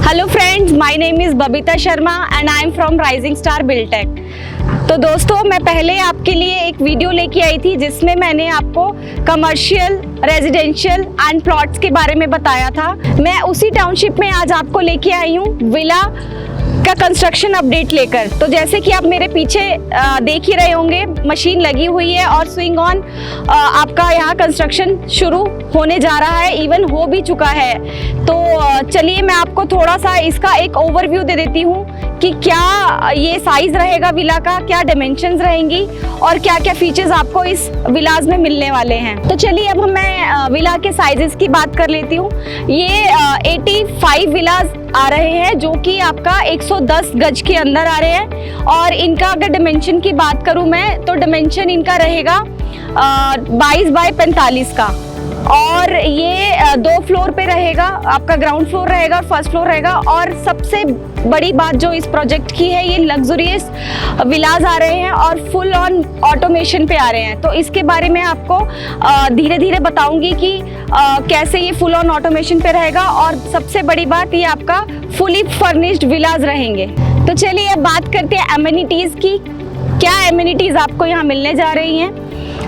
Hello friends, my name is Babita Sharma and I am from rising star Biltech. तो दोस्तों, मैं पहले आपके लिए एक वीडियो लेके आई थी जिसमें मैंने आपको कमर्शियल, रेजिडेंशियल एंड प्लॉट्स के बारे में बताया था। मैं उसी टाउनशिप में आज आपको लेके आई हूँ विला का कंस्ट्रक्शन अपडेट लेकर। तो जैसे कि आप मेरे पीछे देख ही रहे होंगे, मशीन लगी हुई है और स्विंग ऑन आपका यहाँ कंस्ट्रक्शन शुरू होने जा रहा है, इवन हो भी चुका है। तो चलिए मैं आपको थोड़ा सा इसका एक ओवरव्यू दे देती हूँ कि क्या ये साइज रहेगा विला का, क्या डायमेंशंस रहेंगी और क्या क्या फीचर्स आपको इस विलाज में मिलने वाले हैं। तो चलिए अब मैं विला के साइजेस की बात कर लेती हूँ। ये 85 विलाज आ रहे हैं जो कि आपका 110 गज के अंदर आ रहे हैं। और इनका अगर डायमेंशन की बात करूँ मैं, तो डायमेंशन इनका रहेगा 22 बाय 45 का। और ये 2 फ्लोर पे रहेगा, आपका ग्राउंड फ्लोर रहेगा और फर्स्ट फ्लोर रहेगा। और सबसे बड़ी बात जो इस प्रोजेक्ट की है, ये लग्जरियस विलाज आ रहे हैं और फुल ऑन ऑटोमेशन पे आ रहे हैं। तो इसके बारे में आपको धीरे धीरे बताऊंगी कि कैसे ये फुल ऑन ऑटोमेशन पे रहेगा। और सबसे बड़ी बात, ये आपका फुली फर्निश्ड विलाज रहेंगे। तो चलिए अब बात करते हैं एमिनिटीज़ की। क्या एमिनिटीज़ आपको यहाँ मिलने जा रही हैं।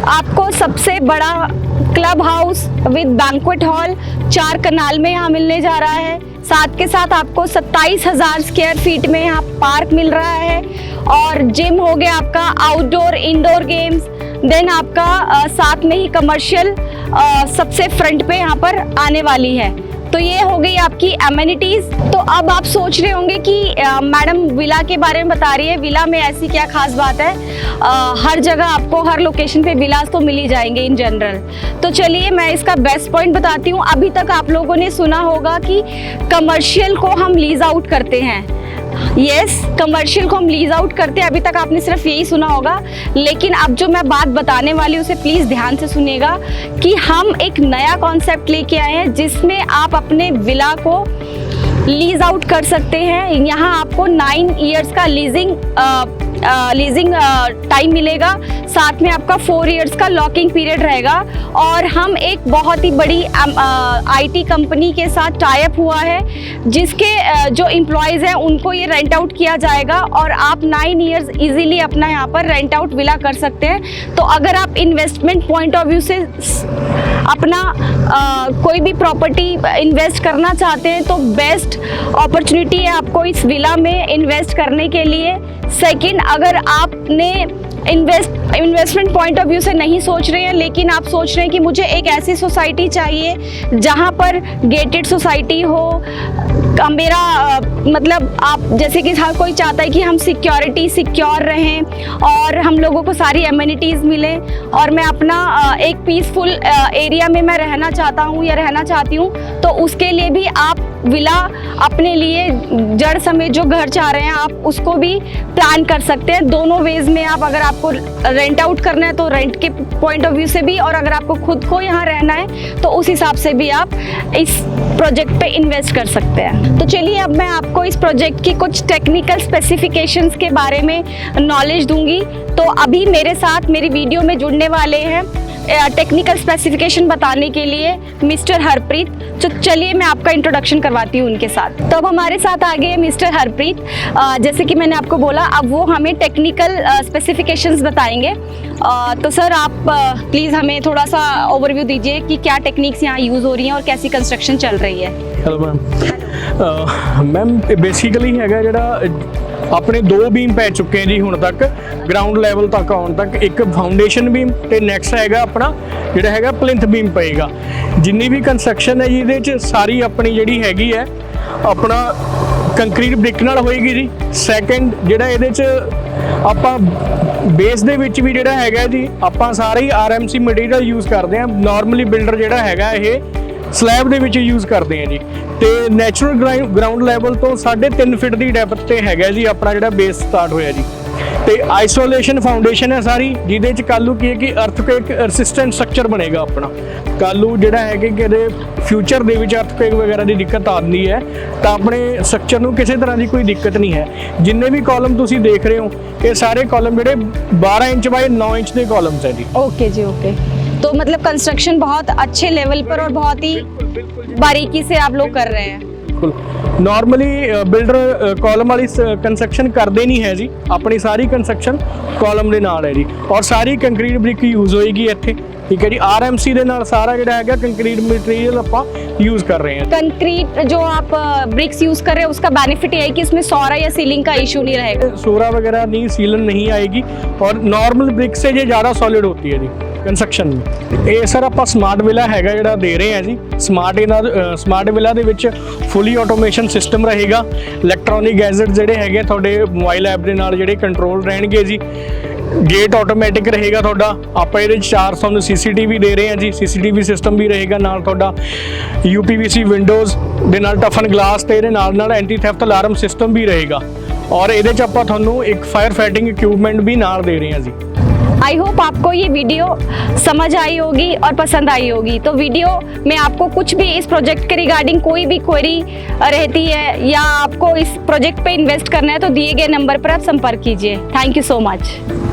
आपको सबसे बड़ा club house with banquet hall 4 कनाल में यहाँ मिलने जा रहा है। साथ के साथ आपको 27,000 स्क्वायर फीट में यहाँ पार्क मिल रहा है। और जिम हो गया आपका, आउटडोर इंडोर गेम्स, देन आपका साथ में ही कमर्शियल सबसे फ्रंट पे यहाँ पर आने वाली है। तो ये हो गई आपकी एमिनिटीज़। तो अब आप सोच रहे होंगे कि मैडम विला के बारे में बता रही है, विला में ऐसी क्या खास बात है। हर जगह आपको हर लोकेशन पे विलास तो मिल ही जाएंगे इन जनरल। तो चलिए मैं इसका बेस्ट पॉइंट बताती हूँ। अभी तक आप लोगों ने सुना होगा कि कमर्शियल को हम लीज आउट करते हैं। यस, कमर्शियल को हम लीज आउट करते हैं। अभी तक आपने सिर्फ यही सुना होगा, लेकिन अब जो मैं बात बताने वाली हूँ उसे प्लीज़ ध्यान से सुनिएगा कि हम एक नया कॉन्सेप्ट लेके आए हैं जिसमें आप अपने विला को लीज आउट कर सकते हैं। यहाँ आपको 9 इयर्स का लीजिंग टाइम मिलेगा। साथ में आपका 4 इयर्स का लॉकिंग पीरियड रहेगा। और हम एक बहुत ही बड़ी IT कंपनी के साथ टाई अप हुआ है, जिसके जो एम्प्लॉयज़ हैं उनको ये रेंट आउट किया जाएगा और आप 9 इयर्स इजीली अपना यहाँ पर रेंट आउट विला कर सकते हैं। तो अगर आप इन्वेस्टमेंट पॉइंट ऑफ व्यू से अपना कोई भी प्रॉपर्टी इन्वेस्ट करना चाहते हैं तो बेस्ट अपॉर्चुनिटी है आपको इस विला में इन्वेस्ट करने के लिए। सेकंड, अगर आपने इन्वेस्टमेंट पॉइंट ऑफ व्यू से नहीं सोच रहे हैं, लेकिन आप सोच रहे हैं कि मुझे एक ऐसी सोसाइटी चाहिए जहां पर गेटेड सोसाइटी हो, मेरा मतलब आप जैसे कि हर कोई चाहता है कि हम सिक्योर रहें और हम लोगों को सारी एमिनिटीज़ मिलें, और मैं अपना एक पीसफुल एरिया में मैं रहना चाहता हूँ या रहना चाहती हूँ, तो उसके लिए भी आप विला अपने लिए जड़ समेत जो घर चाह रहे हैं आप उसको भी प्लान कर सकते हैं। दोनों वेज में आप, अगर आपको रेंट आउट करना है तो रेंट के पॉइंट ऑफ व्यू से भी, और अगर आपको खुद को यहाँ रहना है तो उस हिसाब से भी आप इस प्रोजेक्ट पे इन्वेस्ट कर सकते हैं। तो चलिए अब मैं आपको इस प्रोजेक्ट की कुछ टेक्निकल स्पेसिफिकेशंस के बारे में नॉलेज दूंगी। तो अभी मेरे साथ मेरी वीडियो में जुड़ने वाले हैं टेक्निकल स्पेसिफिकेशन बताने के लिए मिस्टर हरप्रीत। तो चलिए मैं आपका इंट्रोडक्शन करवाती हूँ उनके साथ। तो अब हमारे साथ आ गए मिस्टर हरप्रीत। जैसे कि मैंने आपको बोला, अब वो हमें टेक्निकल स्पेसिफिकेशंस बताएंगे। तो सर आप प्लीज़ हमें थोड़ा सा ओवरव्यू दीजिए कि क्या टेक्निक्स यहाँ यूज़ हो रही हैं और कैसी कंस्ट्रक्शन चल रही है। हेलो मैम बेसिकली हैगा ਜਿਹੜਾ ਆਪਣੇ 2 बीम पै चुके हैं जी ਹੁਣ तक ग्राउंड लैवल तक आउण तक। एक फाउंडेशन बीम ਤੇ ਨੈਕਸਟ हैगा अपना ਜਿਹੜਾ हैगा प्लिंथ बीम पएगा। जिन्नी भी कंस्ट्रक्शन है जी ਇਹਦੇ 'ਚ सारी अपनी ਜਿਹੜੀ हैगी है अपना कंक्रीट ब्रिक नाल होएगी जी। सैकेंड ਜਿਹੜਾ ਇਹਦੇ 'ਚ ਆਪਾਂ बेस ਦੇ ਵਿੱਚ ਵੀ ਜਿਹੜਾ हैगा जी ਆਪਾਂ ਸਾਰੇ ही RMC मटीरियल यूज़ करते हैं। नॉर्मली बिल्डर ਜਿਹੜਾ हैगा ਇਹ स्लैब ਦੇ ਵਿੱਚ यूज़ करते हैं जी। तो नैचुरल ग्राउंड लैवल तो 3.5 फीट की डैप्थ ਤੇ हैगा जी अपना ਜਿਹੜਾ बेस स्टार्ट होया जी। तो आइसोलेशन फाउंडेशन है सारी, जिहदे च कल नूं की है कि अर्थक्वेक रसिस्टेंट स्ट्रक्चर बनेगा अपना। कल नूं जिहड़ा है कि फ्यूचर दे विच अर्थक्वेक वगैरह की दिक्कत आती है तो अपने स्ट्रक्चर नूं किसी तरह की कोई दिक्कत नहीं है। जिन्ने भी कॉलम तुसीं देख रहे हो ये सारे कॉलम जिहड़े 12 इंच बाय 9 इंच के कॉलम्स है जी। ओके जी, ओके। तो मतलब कंस्ट्रक्शन बहुत अच्छे लेवल पर और बहुत ही बारीकी से आप लोग कर रहे हैं। ਬਿਲਕੁਲ ਨਾਰਮਲੀ ਬਿਲਡਰ ਕਾਲਮ ਵਾਲੀ ਕੰਸਟਰਕਸ਼ਨ ਕਰਦੇ ਨਹੀਂ ਹੈ ਜੀ, ਆਪਣੀ ਸਾਰੀ ਕੰਸਟਰਕਸ਼ਨ ਕਾਲਮ ਦੇ ਨਾਲ ਹੈ ਜੀ, ਔਰ ਸਾਰੀ ਕੰਕਰੀਟ ਬ੍ਰਿਕ ਯੂਜ਼ ਹੋਏਗੀ ਇੱਥੇ, ਠੀਕ ਹੈ ਜੀ। ਆਰਐਮਸੀ ਦੇ ਨਾਲ ਸਾਰਾ ਜਿਹੜਾ ਹੈਗਾ कंक्रीट मटेरियल ਆਪਾਂ यूज कर रहे हैं। कंक्रीट जो आप ब्रिक्स यूज कर रहे हैं उसका बेनिफिट ये है कि इसमें सौरा या सीलिंग का इशू नहीं रहेगा। सोरा वगैरह नहीं, सीलन नहीं आएगी और नॉर्मल ब्रिक से ये ज़्यादा सॉलिड होती है जी ਕੰਸਟਰਕਸ਼ਨ में। ਇਹ ਸਰ ਆਪਾਂ ਸਮਾਰਟ ਵਿਲਾ ਹੈਗਾ ਜਿਹੜਾ ਦੇ ਰਹੇ ਹਾਂ ਜੀ। ਸਮਾਰਟ ਵਿਲਾ ਦੇ ਵਿੱਚ ਫੁੱਲੀ ਆਟੋਮੇਸ਼ਨ ਸਿਸਟਮ ਰਹੇਗਾ, ਇਲੈਕਟ੍ਰੋਨਿਕ ਗੈਜਟ ਜਿਹੜੇ ਹੈਗੇ ਤੁਹਾਡੇ ਮੋਬਾਈਲ ਐਪ ਦੇ ਨਾਲ ਜਿਹੜੇ ਕੰਟਰੋਲ ਰਹਿਣਗੇ ਜੀ। ਗੇਟ ਆਟੋਮੈਟਿਕ ਰਹੇਗਾ ਤੁਹਾਡਾ। ਆਪਾਂ ਇਹਦੇ 4 ਤੁਹਾਨੂੰ ਸੀਸੀਟੀਵੀ ਦੇ ਰਹੇ ਹਾਂ ਜੀ, ਸੀਸੀਟੀਵੀ ਸਿਸਟਮ ਵੀ ਰਹੇਗਾ ਨਾਲ ਤੁਹਾਡਾ। ਯੂਪੀਵੀਸੀ ਵਿੰਡੋਜ਼ ਦੇ ਨਾਲ ਟਫਨ ਗਲਾਸ ਤੇ ਇਹਦੇ ਨਾਲ ਨਾਲ ਐਂਟੀ ਥੈਫਟ ਅਲਾਰਮ ਸਿਸਟਮ ਵੀ ਰਹੇਗਾ, ਔਰ ਇਹਦੇ 'ਚ ਆਪਾਂ ਤੁਹਾਨੂੰ ਇੱਕ ਫਾਇਰ ਫਾਈਟਿੰਗ ਇਕविपमेंट भी ਨਾਲ ਦੇ ਰਹੇ ਹਾਂ ਜੀ। आई होप आपको ये वीडियो समझ आई होगी और पसंद आई होगी। तो वीडियो में आपको कुछ भी इस प्रोजेक्ट के रिगार्डिंग कोई भी क्वेरी रहती है या आपको इस प्रोजेक्ट पे इन्वेस्ट करना है तो दिए गए नंबर पर आप संपर्क कीजिए। Thank you so much.